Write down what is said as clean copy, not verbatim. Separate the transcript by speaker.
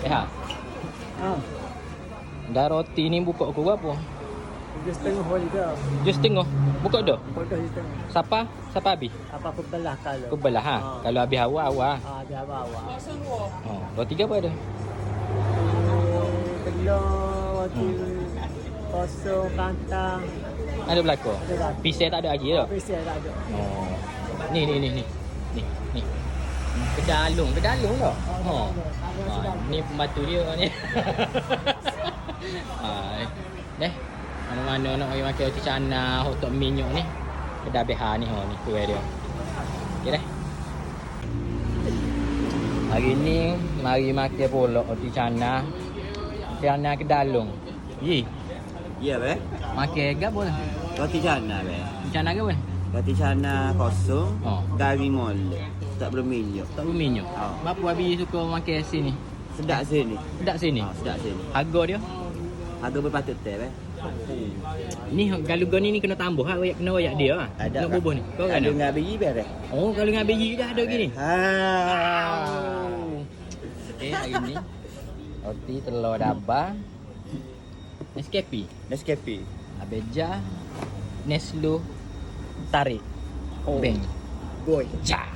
Speaker 1: Ha.
Speaker 2: Ah,
Speaker 1: Dah roti ni buka aku berapa?
Speaker 2: dia setengah hari dah.
Speaker 1: Jus tengok. Buka dah.
Speaker 2: Bodoh dia setengah.
Speaker 1: Siapa? Siapa habis?
Speaker 2: Apa pebelah kalau?
Speaker 1: Aku belah ha. Kalau habis awal.
Speaker 2: Ah, dia bawa.
Speaker 1: Oh, roti ke apa ada?
Speaker 2: Telur, roti kosong, kantang.
Speaker 1: Ada belakang.
Speaker 2: Ada belakang.
Speaker 1: Pisang tak ada lagi dah.
Speaker 2: Pisang tak ada.
Speaker 1: Oh. Ni. Ni. Kedalung lah. Oh. Ha, ni pembantu dia ni. Ha, deh. Mana-mana nak pergi makan roti canai, hotdog minyak ni. Kedai BH ni ni kuih dia. Okey dah. Hari ni mari makan pula roti canai. Canai kedalung. Ye,
Speaker 3: Ya, be.
Speaker 1: makan ke boleh?
Speaker 3: Roti canai, be.
Speaker 1: Roti canai ke boleh?
Speaker 3: Roti canai kosong,
Speaker 1: Oh.
Speaker 3: garing molek. Tak berminyak.
Speaker 1: Tak berminyak.
Speaker 3: Oh.
Speaker 1: Bapa habis suka makan sini.
Speaker 3: Sedap sini.
Speaker 1: Sedap sini.
Speaker 3: Ha, sedap sini.
Speaker 1: Harga dia?
Speaker 3: Harga berpatut teh, be.
Speaker 1: Ni kalau gani ni kena tambah ha, kena royak dia ha.
Speaker 3: Ada.
Speaker 1: Nak bubuh ni. Kau kan?
Speaker 3: Ada dengan biji, be.
Speaker 1: Oh, kalau dengan biji dah ada gini.
Speaker 3: Ha.
Speaker 1: Okey, hari ni roti telur dabah. Nescafe.
Speaker 3: Nescafe.
Speaker 1: Abeja. Neslo tarik.
Speaker 3: Oh.
Speaker 1: Beng.
Speaker 3: Goy.
Speaker 1: Ja.